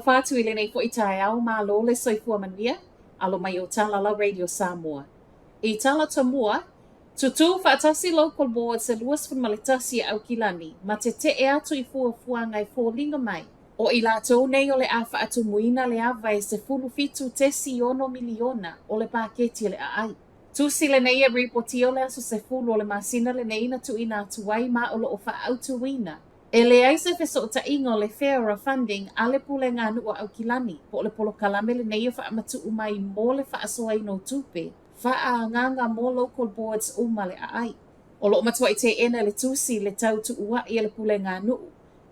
fatu ile nei fo itai au malo le soifua mania, alo mai o tala la Radio Samoa. I tala tamua, tutu whaatasi local board se luas fun malitasi au kilani, ma te e atu I fua ngai fōlinga mai. O I lātou nei o le awha atu muina le awa e se fulu fitu tesi ono miliona o le pāketi le aai. Tusi le nei e ripoti o le aso se fulu o le masina le nei na tu ina atu wai ma o lo o wha autu wina. E le aise feso o ta ingo le fairer funding ale pule ngā nua au kilani po le polo kalame le nei o wha amatu umai mo le wha asoa ino tupe. Wha a nganga mo local boards uma le aai. O lo matua I te ena le tusi le tau tu ua I le pule ngā nuu.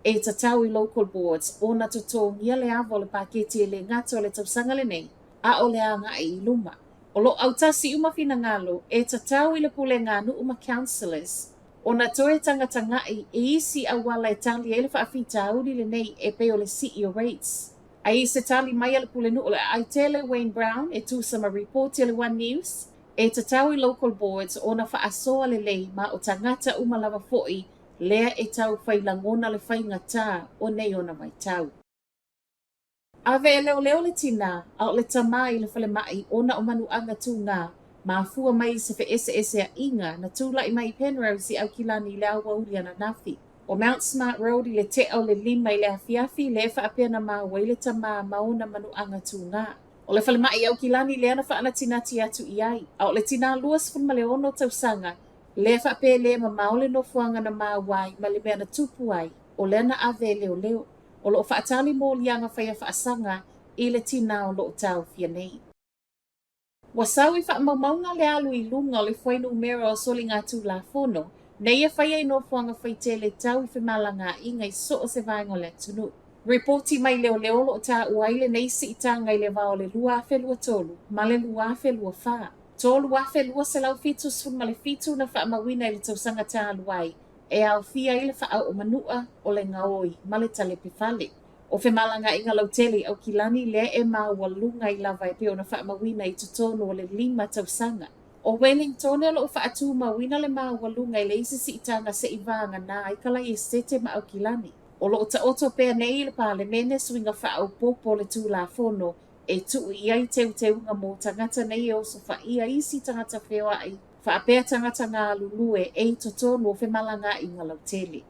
E ta tau I local boards o na tuto ngia le avo le paketi e le ngato le tausanga le nei. A o le anga I luma. O lo au tasi uma fina ngalo e ta tau I le pule ngā nuu uma councillors. O na toe tangata ngai e isi a wala e tali e le whaafita auri le nei e peo le CEO rates. A I se tali mai ale pule nuu le ai tele Wayne Brown e tu sama report le One News. E ta tau I local boards o na whaasoa le lei ma o tangata umalawa foi lea e tau whailangona le whaingata o nei ona mai tau. Ave e leo le tina a o le tamai le whale mai o na o manu anga tu ngā. Ma fua mai se fe ese a inga na tūla I mai Penrose I au kilani le awa uri ana nafi. O Mount Smart Road I le te au le lima I le afiafi le wha apena ma waile ta ma mauna manu anga tu ngā. O le whale mai au kilani le ana wha ana tinati atu I ai. A o le tina luas fun ma le ono tausanga le wha ape le ma maole no fuanga na ma wai ma le mea na tupu ai. O le ana ave leo. O lo wha atali mo lianga whaia wha asanga I le tina o lo tau fia nei. Wasau I whaamaunga le alu I lunga o le whainu mera o soli ngā tū la fono, nei e whaia I no fuanga whaite le tau I whamalanga I ngai so o se vaengo le tunu. Reporti mai leo lo ta uaile nei si I tanga I le vao le lua afe lua tolu, ma le lua afe lua wha. Tolu afe lua se lau fitu sun ma le fitu na whaamawina I le tausanga ta aluai, e au fia I le whaau o manua o le ngaoi, ma le tale pifale. O whemalanga I ngā lauteli au kilani le e māua lunga I lava e peo na whaamawina I tutono o le lima tausanga. O Wellington e lo whaatu mawina le māua lunga I le isi si itanga se I vanga nā I kala I sete ma au kilani. O lo ta oto pea nei le pāle mene swinga whaau popo le tū la fono e tuu I ai teu ngā mō tangata nei e oso wha ia isi tangata whewa ai. Wha apea tangata ngā lulue e tutono o whemalanga I ngā lauteli.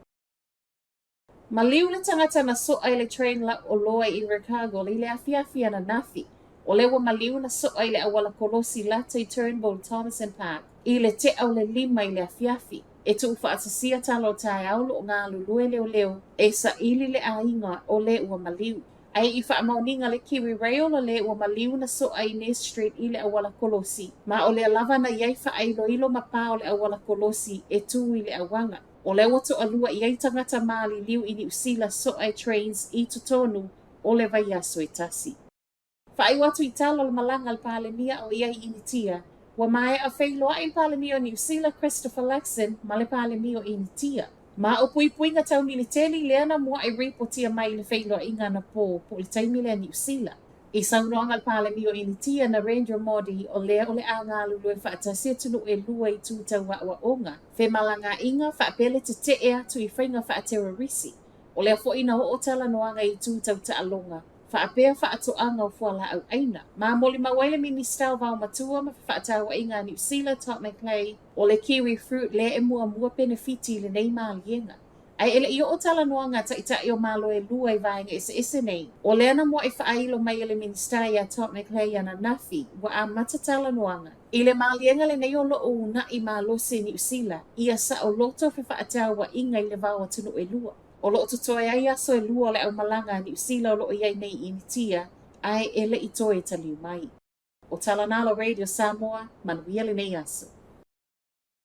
Ma liu le tangata na soa I le train la o loa I Ricardo I le afiafi ana nafi. O lewa ma liu na soa I le awala kolosi lata I Turnbull Thomas and Park. I le te au le lima I le afiafi. E tu whaatasia talo tai aulo o ngā lulue leo e sa ili le ainga o le ua ma liu. Ai I whaamauninga le Kiwi Rail o le ua ma liu na soa I Ness Street I le awala kolosi. Ma o le lava na iai whaeilo ilo ma pā o le awala kolosi e tu I le awanga. O le wato alua I ai tangata maali liu I New Zealand so ai trains I tutonu o le vai aso e tasi. Whai watu I talo le malanga al palemia o iai initia. Wa mai a whailoa I palemia o New Zealand Christopher Laxon ma le palemia o initia. Ma o pui ngā tau militeli leana mua I reportia mai le whailoa I ngana po le taimile a New Zealand. I saunoanga al palemia o initia na Ranger Modi o le anga lulue whaatasia tunu e lua I tūtau wa onga. Whemalanga inga whaapele te e atu I whainga whaaterorisi. O lea fo ina o tala noanga I tūtau ta alonga. Whaapea whaatoanga o fuala au aina. Ma moli mawaile ministau vau matua ma whaatawa inga New Zealand Top McClay o le kiwi fruit le e mua benefiti le nei maalienga. Ai ele I o tala noanga ta ita I o malo e lua I vaenga ese nei. O lea na mua I whaailo mai ele ministai a Top McClay ana nafi wa a matatala noanga. I le maalienga le nei o lo o na I malo se New Zealand. Ia sa o loto fe whaatawa inga I le vau atunu e lua. O lo tutoe ai aso e lua le au malanga New Zealand o lo iai nei initia. Ai ele I toe taliu mai. O tala nalo Radio Samoa, manuia le nei aso.